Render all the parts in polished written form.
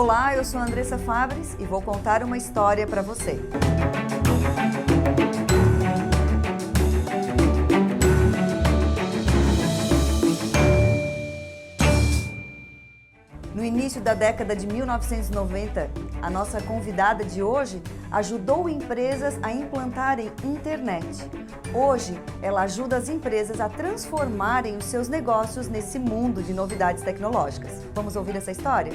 Olá, eu sou a Andressa Fabris e vou contar uma história para você. No início da década de 1990, a nossa convidada de hoje ajudou empresas a implantarem internet. Hoje, ela ajuda as empresas a transformarem os seus negócios nesse mundo de novidades tecnológicas. Vamos ouvir essa história?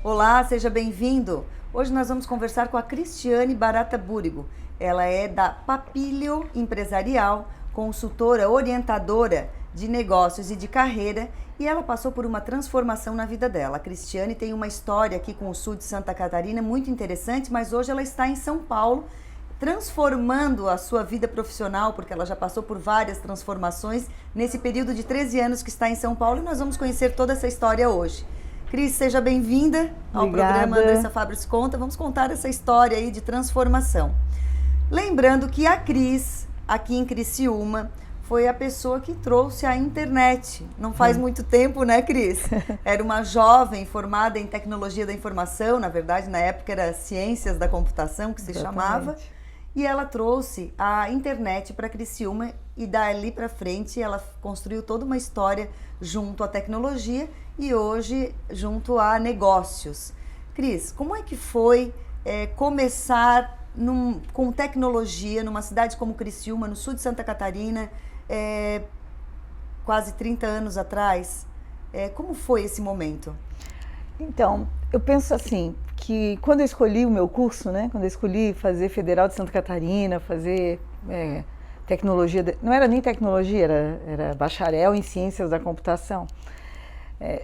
Olá, seja bem-vindo! Hoje nós vamos conversar com a Cristiane Barata Búrigo. Ela é da Papilio Empresarial, consultora orientadora de negócios e de carreira, e ela passou por uma transformação na vida dela. A Cristiane tem uma história aqui com o sul de Santa Catarina muito interessante, mas hoje ela está em São Paulo, transformando a sua vida profissional, porque ela já passou por várias transformações nesse período de 13 anos que está em São Paulo, e nós vamos conhecer toda essa história hoje. Cris, seja bem-vinda ao programa Andressa Fabris Conta. Vamos contar essa história aí de transformação. Lembrando que a Cris, aqui em Criciúma, foi a pessoa que trouxe a internet. Não faz muito tempo, né, Cris? Era uma jovem formada em tecnologia da informação, na verdade, na época era ciências da computação, que se chamava. E ela trouxe a internet para Criciúma e dali para frente ela construiu toda uma história junto à tecnologia e hoje junto a negócios. Cris, como é que foi começar com tecnologia numa cidade como Criciúma, no sul de Santa Catarina, quase 30 anos atrás? Como foi esse momento? Então, eu penso assim, que quando eu escolhi o meu curso, né, quando eu escolhi fazer Federal de Santa Catarina, fazer tecnologia, não era nem tecnologia, era bacharel em ciências da computação,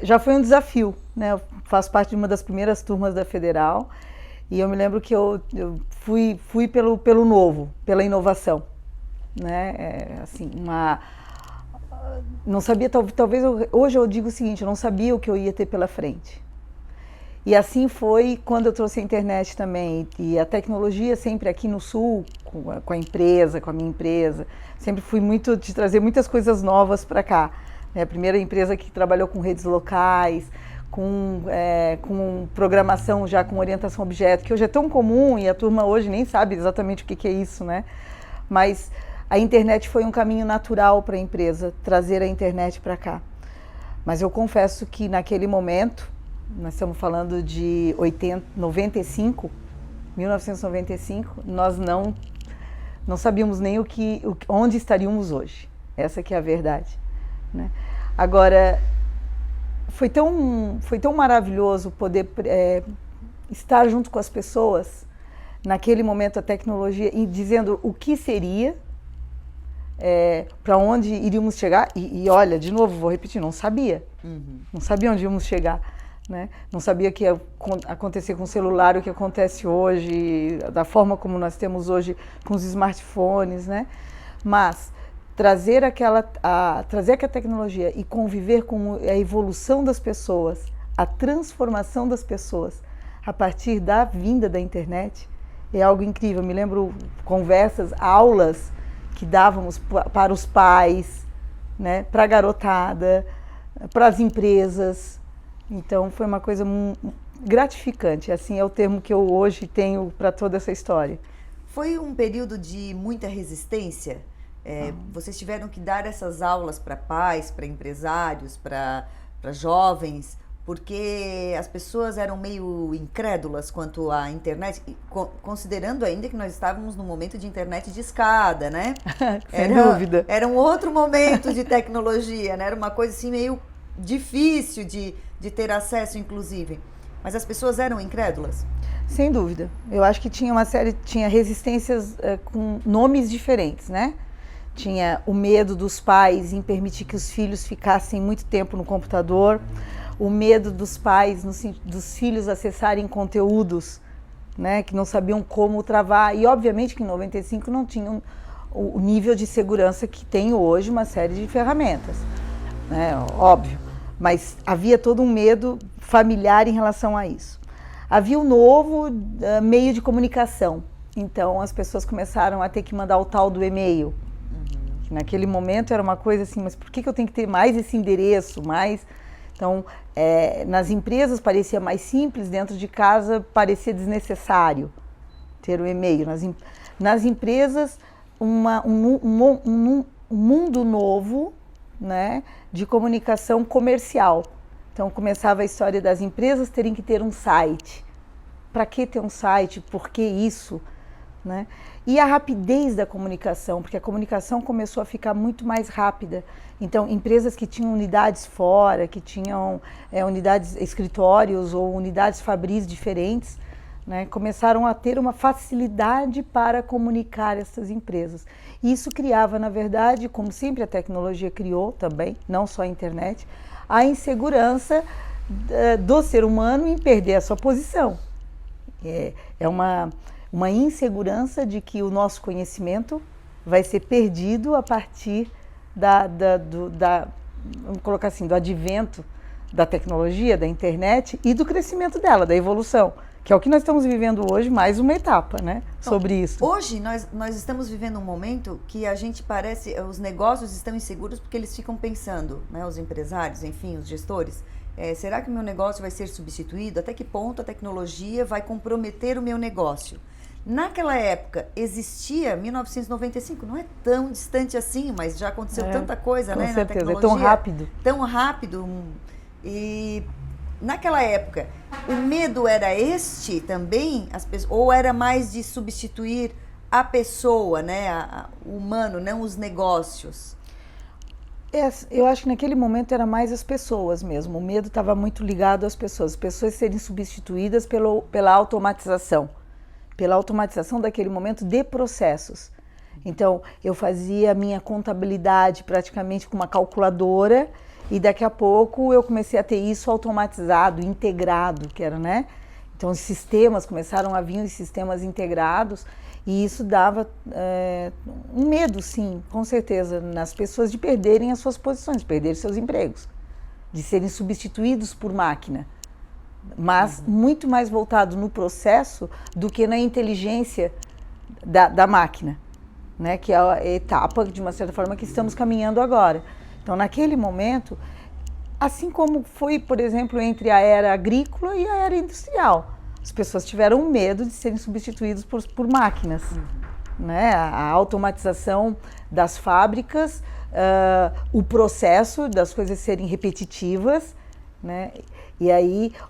já foi um desafio, né? Eu faço parte de uma das primeiras turmas da Federal e eu me lembro que eu fui pelo novo, pela inovação, né? Assim, não sabia, talvez hoje eu digo o seguinte, eu não sabia o que eu ia ter pela frente. E assim foi quando eu trouxe a internet também, e a tecnologia sempre aqui no Sul, com a empresa, com a minha empresa, sempre fui muito de trazer muitas coisas novas para cá. A primeira empresa que trabalhou com redes locais, com programação já com orientação a objeto, que hoje é tão comum e a turma hoje nem sabe exatamente o que é isso, né? Mas a internet foi um caminho natural para a empresa, trazer a internet para cá. Mas eu confesso que naquele momento, nós estamos falando de 1995, nós não sabíamos nem onde estaríamos hoje. Essa que é a verdade, né? Agora, foi tão maravilhoso poder estar junto com as pessoas, naquele momento a tecnologia, e dizendo o que seria, para onde iríamos chegar, e olha, de novo, vou repetir, não sabia. Não sabia onde íamos chegar. Né? Não sabia que ia acontecer com o celular o que acontece hoje, da forma como nós temos hoje com os smartphones, né? Mas trazer aquela tecnologia e conviver com a evolução das pessoas, a transformação das pessoas a partir da vinda da internet é algo incrível. Eu me lembro conversas, aulas que dávamos para os pais, né? Para a garotada, para as empresas. Então foi uma coisa gratificante, assim é o termo que eu hoje tenho para toda essa história. Foi um período de muita resistência? Vocês tiveram que dar essas aulas para pais, para empresários, para jovens, porque as pessoas eram meio incrédulas quanto à internet, considerando ainda que nós estávamos num momento de internet de escada, né? Sem dúvida. Era um outro momento de tecnologia, né? Era uma coisa assim meio difícil de ter acesso, inclusive. Mas as pessoas eram incrédulas? Sem dúvida. Eu acho que tinha resistências com nomes diferentes, né? Tinha o medo dos pais em permitir que os filhos ficassem muito tempo no computador, o medo dos pais, dos filhos acessarem conteúdos, né, que não sabiam como travar. E obviamente que em 95 não tinham o nível de segurança que tem hoje uma série de ferramentas. né? Óbvio. Mas havia todo um medo familiar em relação a isso. Havia um novo meio de comunicação. Então, as pessoas começaram a ter que mandar o tal do e-mail. Naquele momento era uma coisa assim, mas por que eu tenho que ter mais esse endereço, mais... Então, nas empresas parecia mais simples, dentro de casa parecia desnecessário ter o e-mail. Nas empresas, um mundo novo, né, de comunicação comercial. Então, começava a história das empresas terem que ter um site. Para que ter um site? Por que isso? Né? E a rapidez da comunicação, porque a comunicação começou a ficar muito mais rápida. Então, empresas que tinham unidades fora, que tinham unidades, escritórios ou unidades fabris diferentes, né, começaram a ter uma facilidade para comunicar essas empresas. E isso criava, na verdade, como sempre a tecnologia criou também, não só a internet, a insegurança do ser humano em perder a sua posição. É uma insegurança de que o nosso conhecimento vai ser perdido a partir vamos colocar assim, do advento da tecnologia, da internet e do crescimento dela, da evolução, que é o que nós estamos vivendo hoje, mais uma etapa, né, sobre isso. Hoje nós estamos vivendo um momento que a gente parece, os negócios estão inseguros porque eles ficam pensando, né, os empresários, enfim, os gestores, será que o meu negócio vai ser substituído? Até que ponto a tecnologia vai comprometer o meu negócio? Naquela época existia 1995, não é tão distante assim, mas já aconteceu tanta coisa, né, na tecnologia. É tão rápido. Tão rápido. E naquela época, o medo era este também, ou era mais de substituir a pessoa, né, o humano, não os negócios? Eu acho que naquele momento era mais as pessoas mesmo. O medo estava muito ligado às pessoas serem substituídas pela automatização. Pela automatização daquele momento de processos. Então, eu fazia a minha contabilidade praticamente com uma calculadora e daqui a pouco eu comecei a ter isso automatizado, integrado, que era, né? Então, os sistemas, começaram a vir os sistemas integrados e isso dava um medo, sim, com certeza, nas pessoas de perderem as suas posições, de perderem seus empregos, de serem substituídos por máquina. Mas muito mais voltado no processo do que na inteligência da máquina, né? Que é a etapa, de uma certa forma, que estamos caminhando agora. Então, naquele momento, assim como foi, por exemplo, entre a era agrícola e a era industrial, as pessoas tiveram medo de serem substituídas por máquinas, né? A automatização das fábricas, o processo das coisas serem repetitivas, né?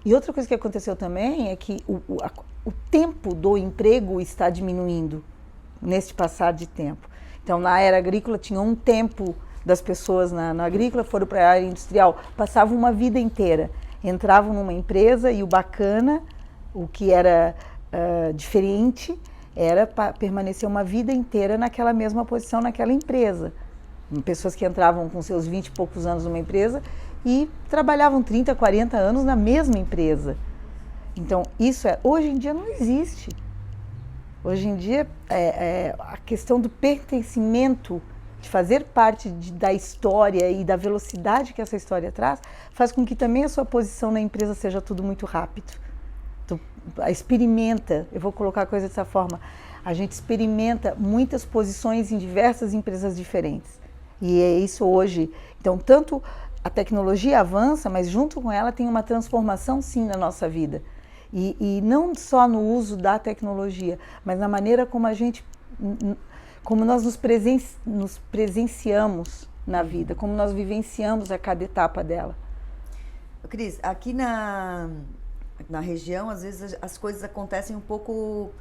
E outra coisa que aconteceu também é que o tempo do emprego está diminuindo neste passar de tempo. Então, na era agrícola tinha um tempo das pessoas na agrícola, foram para a área industrial, passavam uma vida inteira. Entravam numa empresa e o bacana, o que era diferente, era permanecer uma vida inteira naquela mesma posição, naquela empresa. Pessoas que entravam com seus 20 e poucos anos numa empresa e trabalhavam 30, 40 anos na mesma empresa. Então, isso hoje em dia não existe. Hoje em dia, a questão do pertencimento, de fazer parte da história e da velocidade que essa história traz, faz com que também a sua posição na empresa seja tudo muito rápido. Tu experimenta, eu vou colocar a coisa dessa forma, a gente experimenta muitas posições em diversas empresas diferentes. E é isso hoje. Então, tanto a tecnologia avança, mas junto com ela tem uma transformação, sim, na nossa vida. E não só no uso da tecnologia, mas na maneira como nós nos presenciamos na vida, como nós vivenciamos a cada etapa dela. Cris, aqui na região, às vezes as coisas acontecem um pouco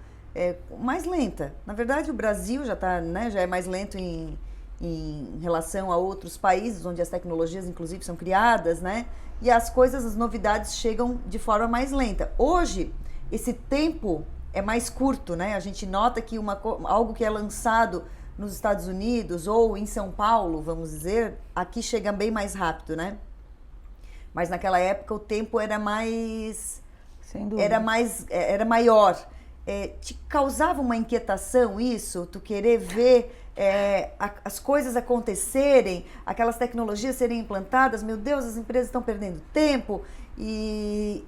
mais lenta. Na verdade, o Brasil já tá, né, já é mais lento em relação a outros países, onde as tecnologias, inclusive, são criadas, né? E as novidades chegam de forma mais lenta. Hoje, esse tempo é mais curto, né? A gente nota que algo que é lançado nos Estados Unidos ou em São Paulo, vamos dizer, aqui chega bem mais rápido, né? Mas naquela época o tempo era mais... Sem dúvida. Era maior. Te causava uma inquietação isso? Tu querer ver as coisas acontecerem, aquelas tecnologias serem implantadas, meu Deus, as empresas estão perdendo tempo e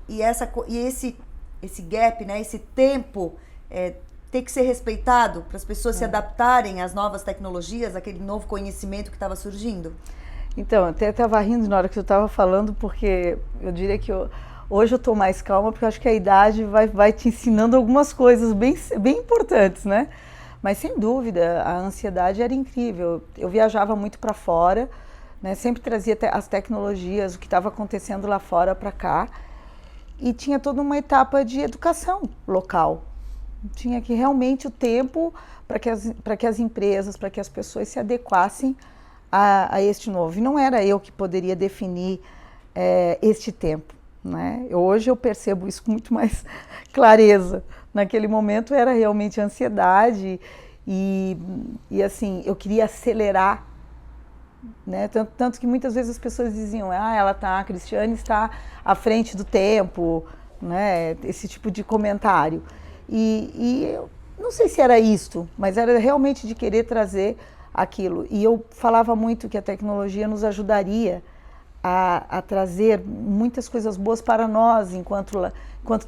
esse gap, né, esse tempo tem que ser respeitado para as pessoas se adaptarem às novas tecnologias, aquele novo conhecimento que estava surgindo? Então, até estava rindo na hora que eu estava falando, porque eu diria que hoje eu estou mais calma, porque eu acho que a idade vai te ensinando algumas coisas bem importantes, né? Mas, sem dúvida, a ansiedade era incrível. Eu viajava muito para fora, né? Sempre trazia as tecnologias, o que estava acontecendo lá fora para cá. E tinha toda uma etapa de educação local. Tinha que realmente o tempo para que as empresas, para que as pessoas se adequassem a este novo. E não era eu que poderia definir este tempo, né? Hoje eu percebo isso com muito mais clareza. Naquele momento era realmente ansiedade e assim, eu queria acelerar, né? Tanto que muitas vezes as pessoas diziam, a Cristiane está à frente do tempo, né? Esse tipo de comentário. E eu não sei se era isto, mas era realmente de querer trazer aquilo. E eu falava muito que a tecnologia nos ajudaria a trazer muitas coisas boas para nós, enquanto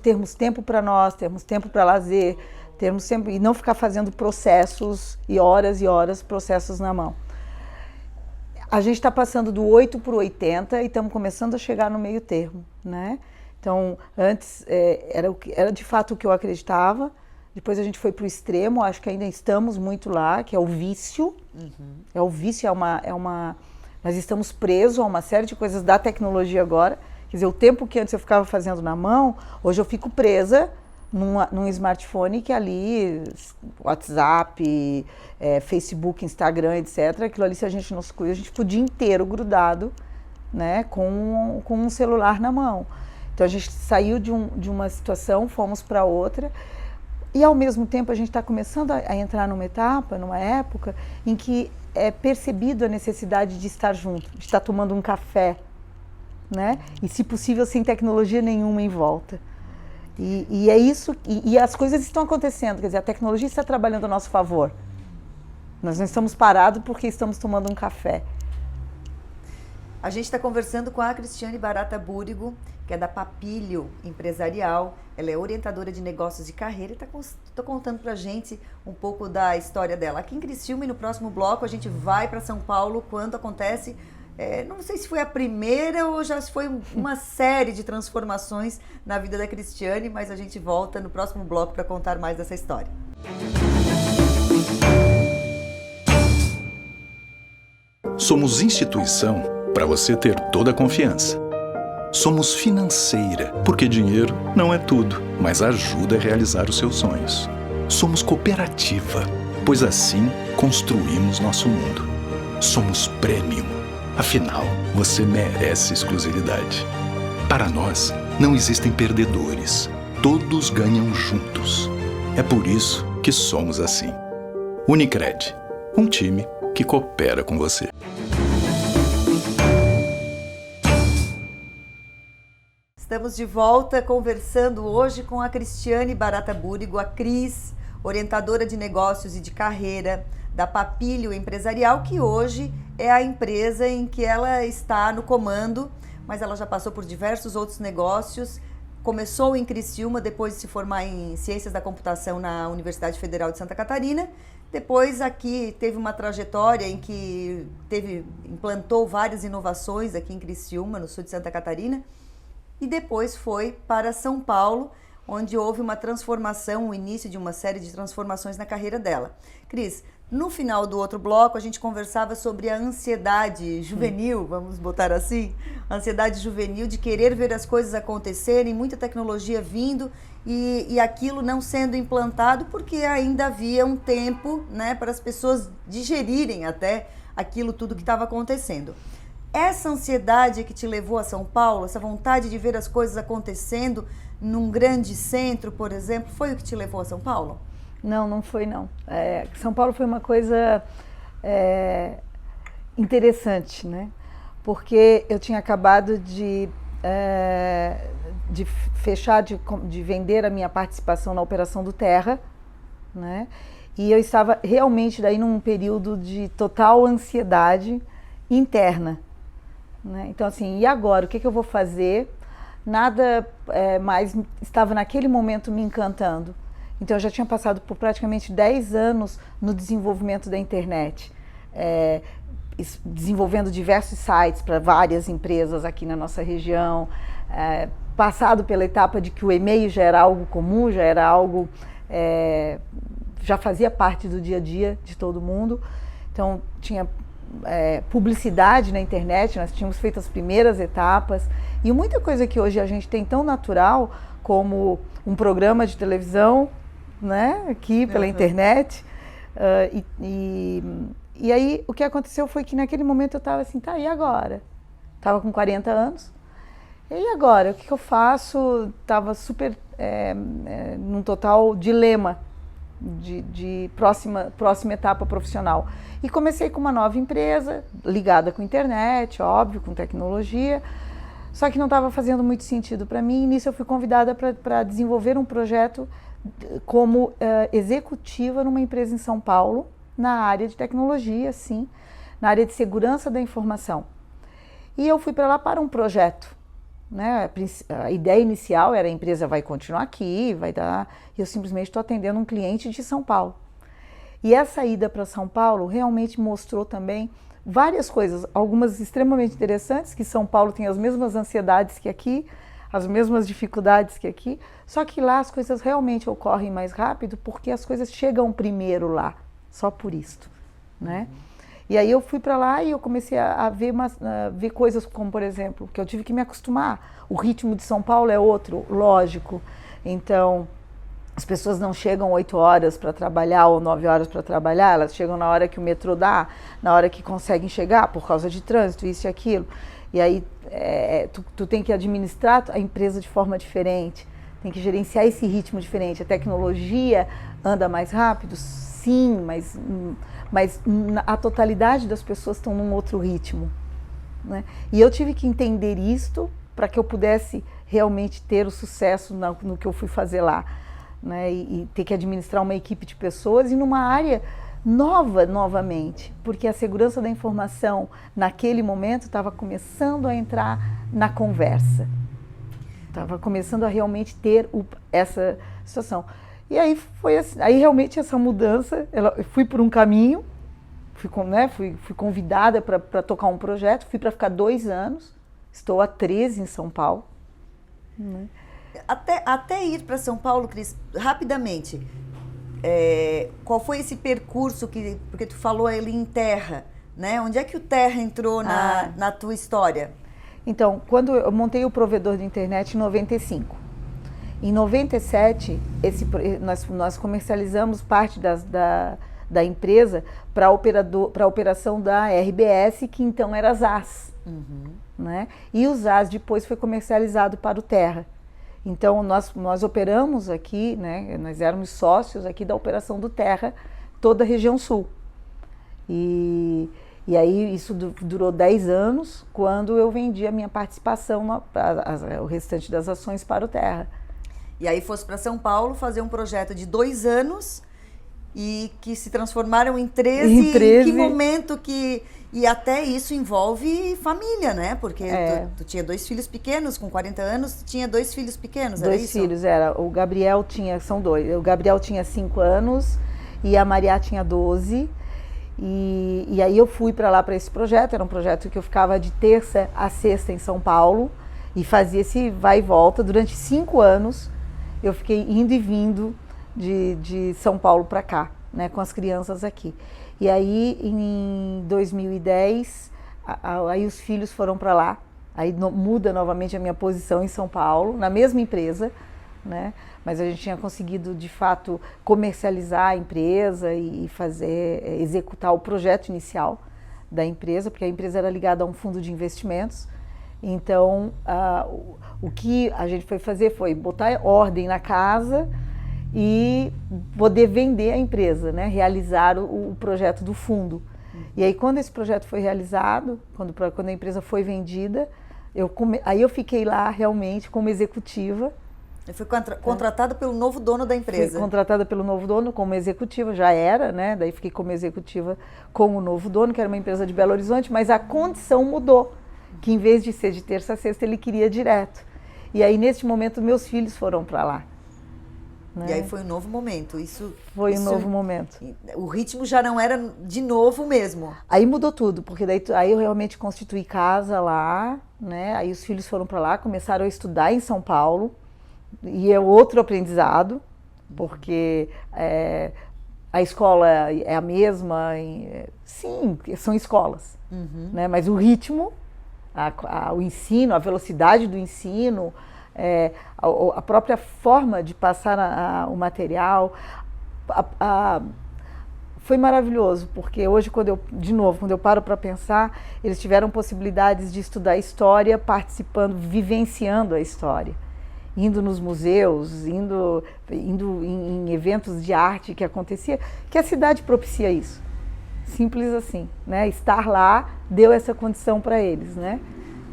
termos tempo para nós, termos tempo para lazer, termos tempo, e não ficar fazendo processos e horas processos na mão. A gente está passando do 8 para o 80 e estamos começando a chegar no meio termo, né? Então, antes era de fato o que eu acreditava, depois a gente foi para o extremo, acho que ainda estamos muito lá, que é o vício. Uhum. É o vício, nós estamos presos a uma série de coisas da tecnologia agora. Quer dizer, o tempo que antes eu ficava fazendo na mão, hoje eu fico presa num smartphone que ali, WhatsApp, Facebook, Instagram, etc. Aquilo ali, se a gente não se cuida, a gente fica o dia inteiro grudado, né, com um celular na mão. Então a gente saiu de uma situação, fomos para outra. E, ao mesmo tempo, a gente está começando a entrar numa etapa, numa época, em que é percebido a necessidade de estar junto, de estar tomando um café, né? E, se possível, sem tecnologia nenhuma em volta. E é isso, e as coisas estão acontecendo, quer dizer, a tecnologia está trabalhando a nosso favor. Nós não estamos parados porque estamos tomando um café. A gente está conversando com a Cristiane Barata Búrigo, que é da Papilio Empresarial. Ela é orientadora de negócios e carreira e está contando para a gente um pouco da história dela. Aqui em Criciúma, e no próximo bloco a gente vai para São Paulo quando acontece, não sei se foi a primeira ou já foi uma série de transformações na vida da Cristiane, mas a gente volta no próximo bloco para contar mais dessa história. Somos instituição para você ter toda a confiança. Somos financeira, porque dinheiro não é tudo, mas ajuda a realizar os seus sonhos. Somos cooperativa, pois assim construímos nosso mundo. Somos premium, afinal, você merece exclusividade. Para nós, não existem perdedores, todos ganham juntos. É por isso que somos assim. Unicred, um time que coopera com você. Estamos de volta conversando hoje com a Cristiane Barata Búrigo, a Cris, orientadora de negócios e de carreira da Papilio Empresarial, que hoje é a empresa em que ela está no comando, mas ela já passou por diversos outros negócios. Começou em Criciúma, depois de se formar em Ciências da Computação na Universidade Federal de Santa Catarina. Depois aqui teve uma trajetória em que implantou várias inovações aqui em Criciúma, no sul de Santa Catarina. E depois foi para São Paulo, onde houve uma transformação, o início de uma série de transformações na carreira dela. Cris, no final do outro bloco a gente conversava sobre a ansiedade juvenil, vamos botar assim, a ansiedade juvenil de querer ver as coisas acontecerem, muita tecnologia vindo e aquilo não sendo implantado porque ainda havia um tempo, né, para as pessoas digerirem até aquilo tudo que estava acontecendo. Essa ansiedade que te levou a São Paulo, essa vontade de ver as coisas acontecendo num grande centro, por exemplo, foi o que te levou a São Paulo? Não, não foi não. São Paulo foi uma coisa interessante, né? Porque eu tinha acabado de fechar, de vender a minha participação na operação do Terra, né? E eu estava realmente daí num período de total ansiedade interna, né? Então assim, e agora? O que eu vou fazer? Nada mais estava naquele momento me encantando. Então eu já tinha passado por praticamente 10 anos no desenvolvimento da internet, desenvolvendo diversos sites para várias empresas aqui na nossa região, passado pela etapa de que o e-mail já era algo comum, já era algo... já fazia parte do dia a dia de todo mundo. Então tinha publicidade na internet, nós tínhamos feito as primeiras etapas, e muita coisa que hoje a gente tem tão natural, como um programa de televisão, né, aqui pela internet. E aí o que aconteceu foi que naquele momento eu estava assim, tá, e agora? Estava com 40 anos, e agora? O que eu faço? Estava super num total dilema de próxima etapa profissional. E comecei com uma nova empresa, ligada com internet, óbvio, com tecnologia, só que não estava fazendo muito sentido para mim. E nisso eu fui convidada para desenvolver um projeto como executiva numa empresa em São Paulo, na área de tecnologia, sim, na área de segurança da informação. E eu fui para lá para um projeto, né? A ideia inicial era: a empresa vai continuar aqui, vai dar... Eu simplesmente estou atendendo um cliente de São Paulo. E essa ida para São Paulo realmente mostrou também várias coisas, algumas extremamente interessantes, que São Paulo tem as mesmas ansiedades que aqui, as mesmas dificuldades que aqui, só que lá as coisas realmente ocorrem mais rápido, porque as coisas chegam primeiro lá, só por isto, né? E aí eu fui para lá e eu comecei a ver coisas como, por exemplo, que eu tive que me acostumar. O ritmo de São Paulo é outro, lógico. Então, as pessoas não chegam 8 horas para trabalhar ou 9 horas para trabalhar, elas chegam na hora que o metrô dá, na hora que conseguem chegar, por causa de trânsito, isso e aquilo. E aí tu tem que administrar a empresa de forma diferente, tem que gerenciar esse ritmo diferente. A tecnologia anda mais rápido, sim, mas a totalidade das pessoas estão num outro ritmo, né? E eu tive que entender isto para que eu pudesse realmente ter o sucesso no que eu fui fazer lá, né? E ter que administrar uma equipe de pessoas e numa área novamente, porque a segurança da informação naquele momento estava começando a entrar na conversa, estava começando a realmente ter essa situação. E aí foi assim, aí realmente essa mudança, eu fui por um caminho, fui convidada para tocar um projeto, fui para ficar 2 anos, estou há 13 em São Paulo, né? Até ir para São Paulo, Cris, rapidamente, qual foi esse percurso, porque tu falou ali em terra, né? Onde é que o terra entrou na tua história? Então, quando eu montei o provedor de internet em 95, em 97, nós comercializamos parte da empresa para a operação da RBS, que então era ZAS, né? E o ZAS depois foi comercializado para o Terra. Então nós operamos aqui, né? Nós éramos sócios aqui da operação do Terra, toda a região sul. E aí isso durou 10 anos, quando eu vendi a minha participação, o restante das ações, para o Terra. E aí fosse para São Paulo fazer um projeto de 2 anos e que se transformaram em 13. Em 13. Que momento que... E até isso envolve família, né? Porque tu tinha 2 filhos pequenos, com 40 anos, tinha 2 filhos pequenos, era isso? 2 filhos, era. O Gabriel são 2. O Gabriel tinha 5 anos e a Maria tinha 12. E aí eu fui para lá para esse projeto. Era um projeto que eu ficava de terça a sexta em São Paulo e fazia esse vai e volta durante 5 anos. Eu fiquei indo e vindo de São Paulo para cá, né, com as crianças aqui. E aí, em 2010, aí os filhos foram para lá. Aí muda novamente a minha posição em São Paulo, na mesma empresa, né? Mas a gente tinha conseguido, de fato, comercializar a empresa e executar o projeto inicial da empresa, porque a empresa era ligada a um fundo de investimentos. Então, o que a gente foi fazer foi botar ordem na casa e poder vender a empresa, né? Realizar o projeto do fundo. E aí, quando esse projeto foi realizado, quando a empresa foi vendida, aí eu fiquei lá realmente como executiva, E foi contratada pelo novo dono da empresa. Fui contratada pelo novo dono como executiva, já era, né? Daí fiquei como executiva com o novo dono, que era uma empresa de Belo Horizonte, mas a condição mudou, que em vez de ser de terça a sexta, ele queria direto. E aí, neste momento, meus filhos foram para lá. Né? E aí foi um novo momento. Foi um novo momento. O ritmo já não era de novo mesmo. Aí mudou tudo, porque daí aí eu realmente constituí casa lá, né? Aí os filhos foram para lá, começaram a estudar em São Paulo, e é outro aprendizado, porque a escola é a mesma, sim, são escolas, né? Mas o ritmo, o ensino, a velocidade do ensino, a própria forma de passar o material, foi maravilhoso, porque hoje, quando eu paro para pensar, eles tiveram possibilidades de estudar história, participando, vivenciando a história, indo nos museus, indo em eventos de arte que acontecia, que a cidade propicia isso. Simples assim, né? Estar lá deu essa condição para eles, né?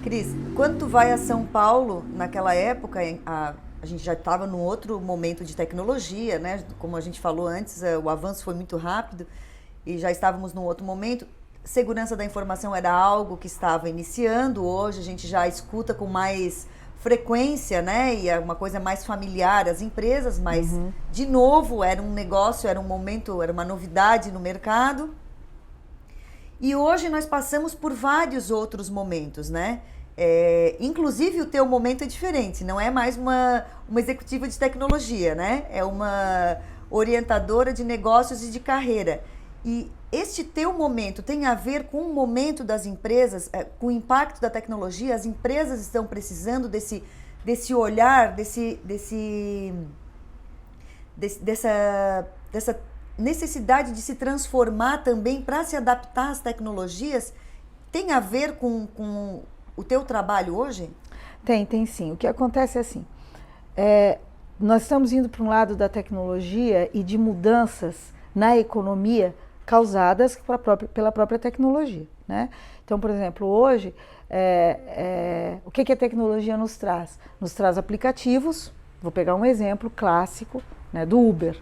Cris, quando tu vai a São Paulo, naquela época, a gente já estava num outro momento de tecnologia, né? Como a gente falou antes, o avanço foi muito rápido e já estávamos num outro momento. Segurança da informação era algo que estava iniciando, hoje a gente já escuta com mais frequência, né? E é uma coisa mais familiar às empresas, mas, de novo, era um negócio, era um momento, era uma novidade no mercado. E hoje nós passamos por vários outros momentos, né? Inclusive o teu momento é diferente, não é mais uma executiva de tecnologia, né? É uma orientadora de negócios e de carreira. E este teu momento tem a ver com o momento das empresas, com o impacto da tecnologia? As empresas estão precisando desse olhar, dessa necessidade de se transformar também para se adaptar às tecnologias. Tem a ver com o teu trabalho hoje? Tem sim. O que acontece é assim, nós estamos indo para um lado da tecnologia e de mudanças na economia causadas pela própria tecnologia, né? Então, por exemplo, hoje, o que a tecnologia nos traz? Nos traz aplicativos, vou pegar um exemplo clássico, né, do Uber.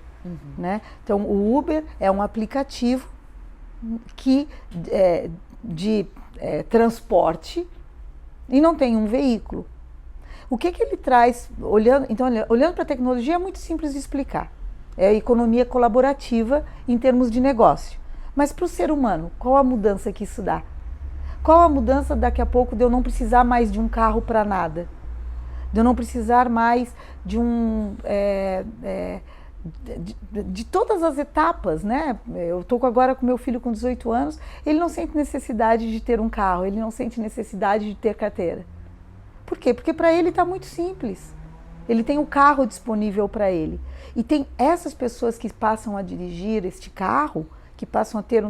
Né? Então, o Uber é um aplicativo de transporte e não tem um veículo. O que ele traz, olhando para a tecnologia, é muito simples de explicar. É a economia colaborativa em termos de negócio. Mas para o ser humano, qual a mudança que isso dá? Qual a mudança daqui a pouco de eu não precisar mais de um carro para nada? De eu não precisar mais de de todas as etapas, né? Eu estou agora com meu filho com 18 anos, ele não sente necessidade de ter um carro, ele não sente necessidade de ter carteira. Por quê? Porque para ele está muito simples. Ele tem o carro disponível para ele. E tem essas pessoas que passam a dirigir este carro, que passam a ter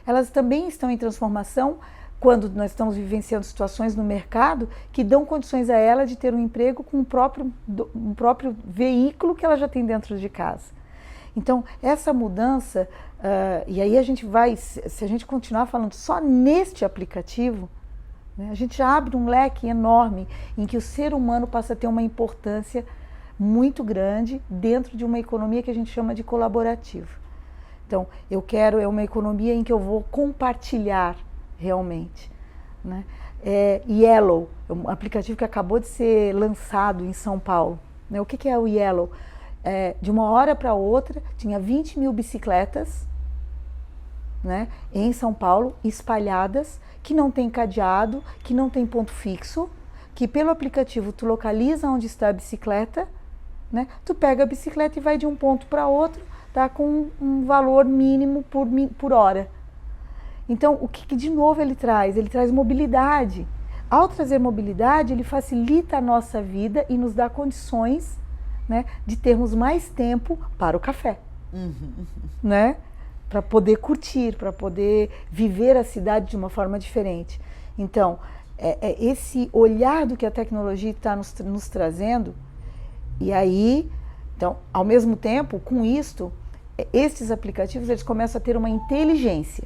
elas também estão em transformação quando nós estamos vivenciando situações no mercado que dão condições a ela de ter um emprego com um próprio veículo que ela já tem dentro de casa. Então, essa mudança, e aí a gente vai, se a gente continuar falando só neste aplicativo, né, a gente já abre um leque enorme em que o ser humano passa a ter uma importância muito grande dentro de uma economia que a gente chama de colaborativa. Então, eu quero uma economia em que eu vou compartilhar realmente, né? Yellow, um aplicativo que acabou de ser lançado em São Paulo, né? O que é o Yellow? De uma hora para outra, tinha 20 mil bicicletas, né, em São Paulo, espalhadas, que não tem cadeado, que não tem ponto fixo, que pelo aplicativo tu localiza onde está a bicicleta, né? Tu pega a bicicleta e vai de um ponto para outro, tá, com um valor mínimo por hora. Então, o que de novo ele traz? Ele traz mobilidade. Ao trazer mobilidade, ele facilita a nossa vida e nos dá condições, né, de termos mais tempo para o café, né? Para poder curtir, para poder viver a cidade de uma forma diferente. Então, esse olhar do que a tecnologia está nos trazendo, e aí, então, ao mesmo tempo, com isto, esses aplicativos eles começam a ter uma inteligência.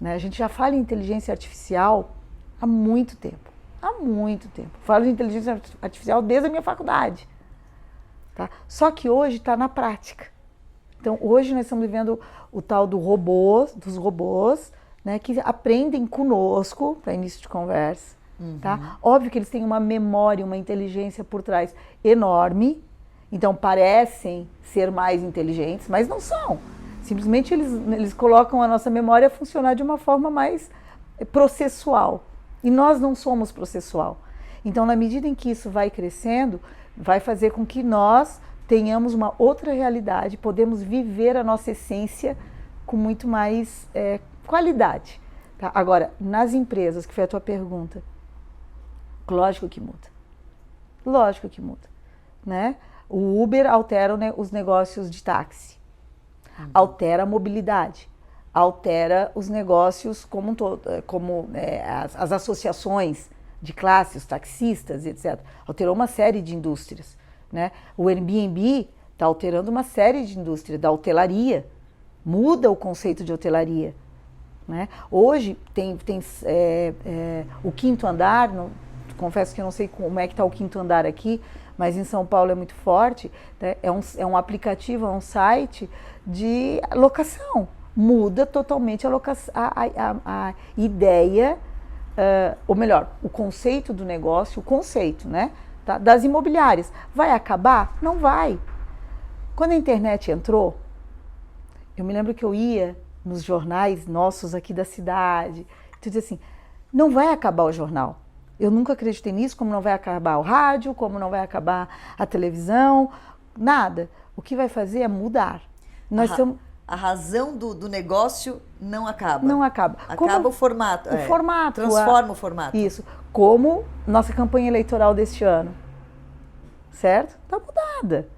Né? A gente já fala em inteligência artificial há muito tempo. Há muito tempo. Falo de inteligência artificial desde a minha faculdade. Tá? Só que hoje está na prática. Então, hoje nós estamos vivendo o tal dos robôs, né, que aprendem conosco, para início de conversa. Tá? Óbvio que eles têm uma memória, uma inteligência por trás enorme, então parecem ser mais inteligentes, mas não são. Simplesmente eles colocam a nossa memória a funcionar de uma forma mais processual. E nós não somos processual. Então, na medida em que isso vai crescendo, vai fazer com que nós tenhamos uma outra realidade, podemos viver a nossa essência com muito mais qualidade. Tá? Agora, nas empresas, que foi a tua pergunta, lógico que muda. Lógico que muda. Né? O Uber altera os negócios de táxi, altera a mobilidade, altera os negócios como um todo, as associações de classe, os taxistas, etc. Alterou uma série de indústrias. Né? O Airbnb está alterando uma série de indústrias, da hotelaria, muda o conceito de hotelaria. Né? Hoje tem o quinto andar, confesso que eu não sei como é que está o quinto andar aqui, mas em São Paulo é muito forte, né? É um aplicativo, é um site de locação. Muda totalmente a ideia, ou melhor, o conceito do negócio, né? Tá? Das imobiliárias. Vai acabar? Não vai. Quando a internet entrou, eu me lembro que eu ia nos jornais nossos aqui da cidade, tu dizia assim, não vai acabar o jornal. Eu nunca acreditei nisso, como não vai acabar o rádio, como não vai acabar a televisão, nada. O que vai fazer é mudar. A razão do negócio não acaba. Não acaba. Acaba o formato. O formato. Transforma o formato. Isso. Como nossa campanha eleitoral deste ano. Certo? Está mudada.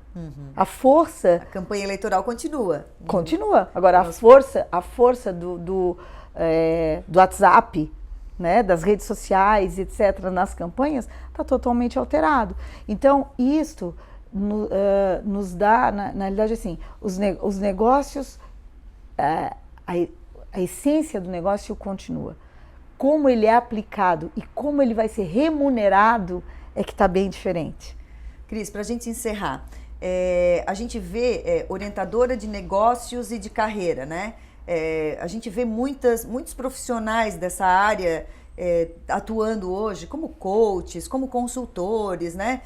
A força... A campanha eleitoral continua. Continua. Agora, a força do WhatsApp, né, das redes sociais, etc., nas campanhas, está totalmente alterado. Então, isto nos dá, na realidade, assim, os negócios, a essência do negócio continua. Como ele é aplicado e como ele vai ser remunerado é que está bem diferente. Cris, para a gente encerrar, a gente vê orientadora de negócios e de carreira, né? A gente vê muitos profissionais dessa área atuando hoje como coaches, como consultores, né?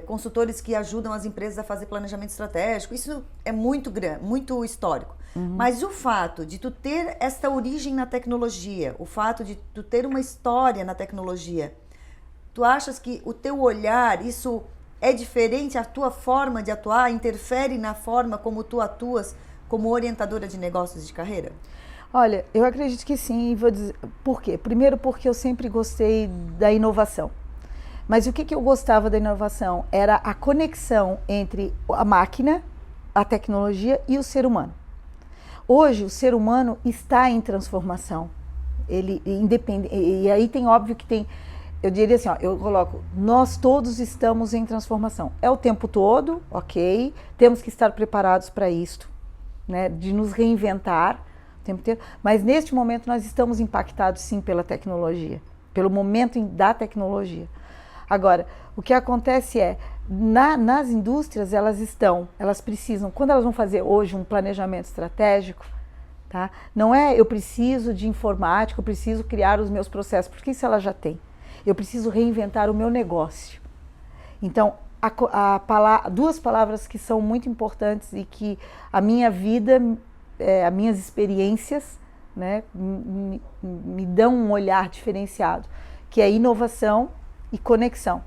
Consultores que ajudam as empresas a fazer planejamento estratégico. Isso é muito grande, muito histórico. Mas o fato de tu ter esta origem na tecnologia, o fato de tu ter uma história na tecnologia, tu achas que o teu olhar, isso é diferente, a tua forma de atuar, interfere na forma como tu atuas como orientadora de negócios de carreira? Olha, eu acredito que sim, e vou dizer por quê. Primeiro porque eu sempre gostei da inovação. Mas o que eu gostava da inovação? Era a conexão entre a máquina, a tecnologia e o ser humano. Hoje o ser humano está em transformação. Ele independe, e aí tem óbvio que tem, eu diria assim, eu coloco, nós todos estamos em transformação. É o tempo todo, ok, temos que estar preparados para isto, né, de nos reinventar o tempo inteiro, mas neste momento nós estamos impactados sim pela tecnologia, pelo momento da tecnologia. Agora, o que acontece nas indústrias elas precisam, quando elas vão fazer hoje um planejamento estratégico, tá? Não eu preciso de informática, eu preciso criar os meus processos, porque isso ela já tem. Eu preciso reinventar o meu negócio. Então, duas palavras que são muito importantes e que a minha vida, as minhas experiências, né, me dão um olhar diferenciado, que é inovação e conexão.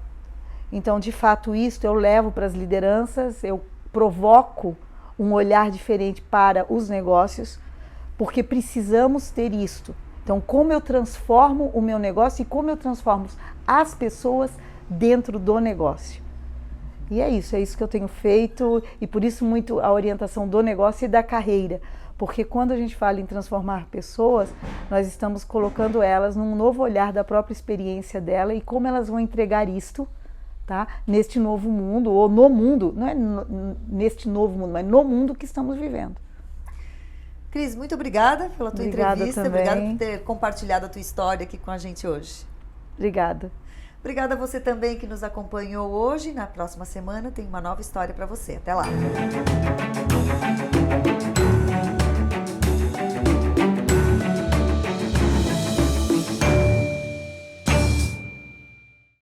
Então, de fato, isso eu levo para as lideranças, eu provoco um olhar diferente para os negócios, porque precisamos ter isto. Então, como eu transformo o meu negócio e como eu transformo as pessoas dentro do negócio. E é isso que eu tenho feito, e por isso muito a orientação do negócio e da carreira. Porque quando a gente fala em transformar pessoas, nós estamos colocando elas num novo olhar da própria experiência dela e como elas vão entregar isto, tá, neste novo mundo, ou no mundo, não é neste novo mundo, mas no mundo que estamos vivendo. Cris, muito obrigada pela tua entrevista. Também. Obrigada por ter compartilhado a tua história aqui com a gente hoje. Obrigada. Obrigada a você também que nos acompanhou hoje. Na próxima semana tem uma nova história para você. Até lá!